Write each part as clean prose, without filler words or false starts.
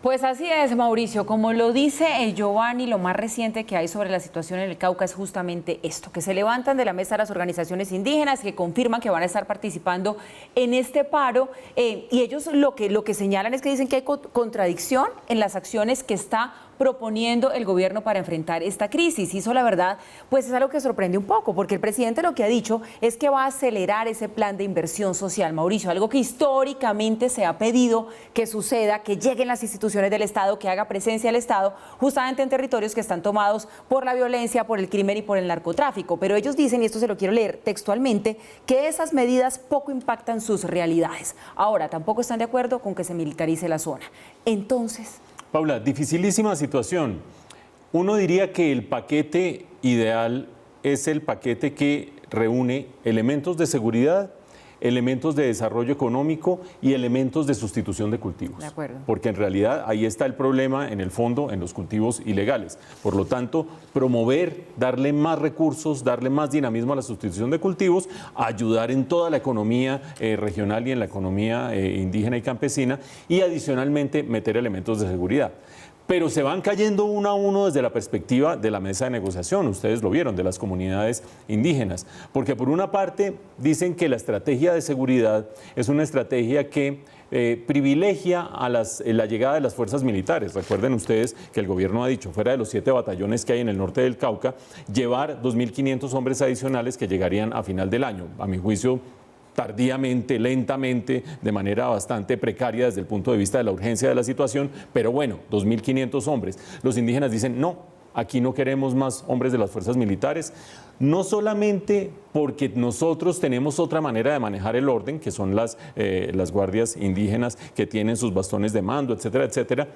Pues así es, Mauricio. Como lo dice Giovanni, lo más reciente que hay sobre la situación en el Cauca es justamente esto, que se levantan de la mesa las organizaciones indígenas que confirman que van a estar participando en este paro y ellos lo que señalan es que dicen que hay contradicción en las acciones que está proponiendo el gobierno para enfrentar esta crisis. Y eso, la verdad, pues es algo que sorprende un poco, porque el presidente lo que ha dicho es que va a acelerar ese plan de inversión social, Mauricio, algo que históricamente se ha pedido que suceda, que lleguen las instituciones del Estado, que haga presencia el Estado, justamente en territorios que están tomados por la violencia, por el crimen y por el narcotráfico. Pero ellos dicen, y esto se lo quiero leer textualmente, que esas medidas poco impactan sus realidades. Ahora, tampoco están de acuerdo con que se militarice la zona. Entonces... Paula, dificilísima situación. Uno diría que el paquete ideal es el paquete que reúne elementos de seguridad, elementos de desarrollo económico y elementos de sustitución de cultivos. De acuerdo. Porque en realidad ahí está el problema, en el fondo, en los cultivos ilegales. Por lo tanto, promover, darle más recursos, darle más dinamismo a la sustitución de cultivos, ayudar en toda la economía regional y en la economía indígena y campesina, y adicionalmente meter elementos de seguridad. Pero se van cayendo uno a uno desde la perspectiva de la mesa de negociación, ustedes lo vieron, de las comunidades indígenas. Porque por una parte dicen que la estrategia de seguridad es una estrategia que privilegia a la llegada de las fuerzas militares. Recuerden ustedes que el gobierno ha dicho, fuera de los 7 batallones que hay en el norte del Cauca, llevar 2.500 hombres adicionales que llegarían a final del año. A mi juicio, tardíamente, lentamente, de manera bastante precaria desde el punto de vista de la urgencia de la situación, pero bueno, 2.500 hombres. Los indígenas dicen, no, aquí no queremos más hombres de las fuerzas militares, no solamente porque nosotros tenemos otra manera de manejar el orden, que son las guardias indígenas que tienen sus bastones de mando, etcétera, etcétera,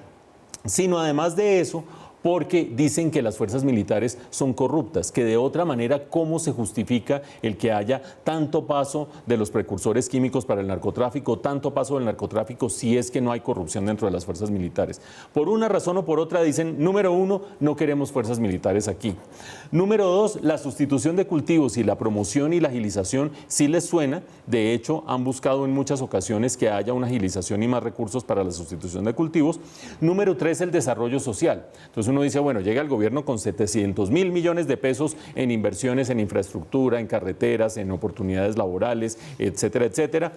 sino además de eso, porque dicen que las fuerzas militares son corruptas, que de otra manera, ¿cómo se justifica el que haya tanto paso de los precursores químicos para el narcotráfico, tanto paso del narcotráfico, si es que no hay corrupción dentro de las fuerzas militares? Por una razón o por otra dicen, número uno, no queremos fuerzas militares aquí. Número dos, la sustitución de cultivos y la promoción y la agilización sí les suena. De hecho, han buscado en muchas ocasiones que haya una agilización y más recursos para la sustitución de cultivos. Número tres, el desarrollo social. Entonces uno dice, bueno, llega el gobierno con 700.000 millones de pesos en inversiones en infraestructura, en carreteras, en oportunidades laborales, etcétera, etcétera.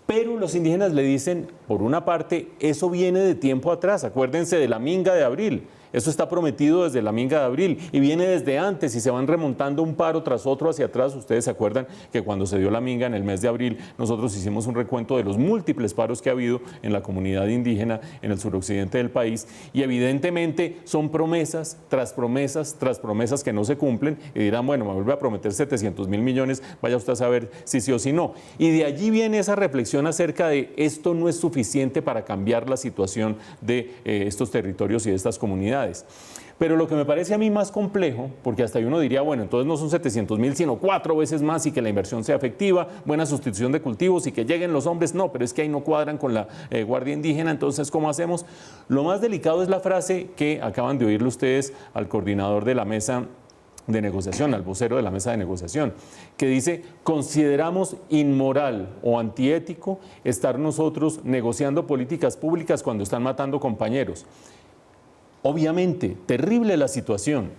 Pero los indígenas le dicen, por una parte, eso viene de tiempo atrás, acuérdense de la minga de abril. Eso está prometido desde la minga de abril y viene desde antes y se van remontando un paro tras otro hacia atrás. Ustedes se acuerdan que cuando se dio la minga en el mes de abril, nosotros hicimos un recuento de los múltiples paros que ha habido en la comunidad indígena en el suroccidente del país y evidentemente son promesas tras promesas que no se cumplen y dirán, bueno, me vuelve a prometer 700.000 millones, vaya usted a saber si sí o si no. Y de allí viene esa reflexión acerca de esto no es suficiente para cambiar la situación de estos territorios y de estas comunidades. Pero lo que me parece a mí más complejo, porque hasta ahí uno diría, bueno, entonces no son 700.000, sino 4 veces más y que la inversión sea efectiva, buena sustitución de cultivos y que lleguen los hombres, no, pero es que ahí no cuadran con la Guardia Indígena, entonces ¿cómo hacemos? Lo más delicado es la frase que acaban de oírle ustedes al coordinador de la mesa de negociación, al vocero de la mesa de negociación, que dice, consideramos inmoral o antiético estar nosotros negociando políticas públicas cuando están matando compañeros. Obviamente, terrible la situación,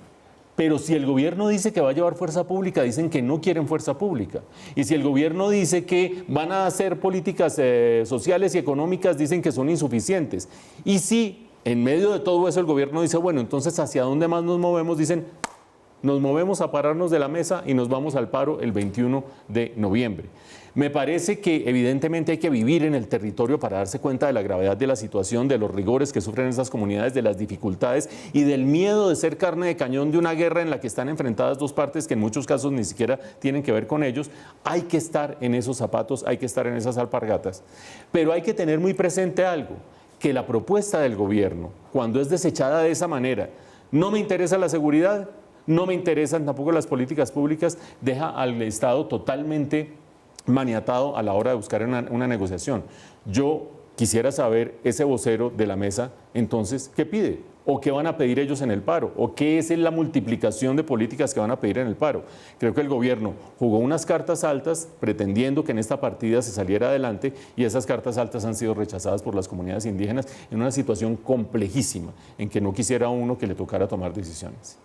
pero si el gobierno dice que va a llevar fuerza pública, dicen que no quieren fuerza pública. Y si el gobierno dice que van a hacer políticas sociales y económicas, dicen que son insuficientes. Y si en medio de todo eso el gobierno dice, bueno, entonces ¿hacia dónde más nos movemos? Dicen, nos movemos a pararnos de la mesa y nos vamos al paro el 21 de noviembre. Me parece que evidentemente hay que vivir en el territorio para darse cuenta de la gravedad de la situación, de los rigores que sufren esas comunidades, de las dificultades y del miedo de ser carne de cañón de una guerra en la que están enfrentadas dos partes que en muchos casos ni siquiera tienen que ver con ellos. Hay que estar en esos zapatos, hay que estar en esas alpargatas. Pero hay que tener muy presente algo, que la propuesta del gobierno, cuando es desechada de esa manera, no me interesa la seguridad, no me interesan tampoco las políticas públicas, deja al Estado totalmente maniatado a la hora de buscar una negociación. Yo quisiera saber, ese vocero de la mesa, entonces, ¿qué pide? ¿O qué van a pedir ellos en el paro? ¿O qué es la multiplicación de políticas que van a pedir en el paro? Creo que el gobierno jugó unas cartas altas pretendiendo que en esta partida se saliera adelante, y esas cartas altas han sido rechazadas por las comunidades indígenas en una situación complejísima en que no quisiera uno que le tocara tomar decisiones.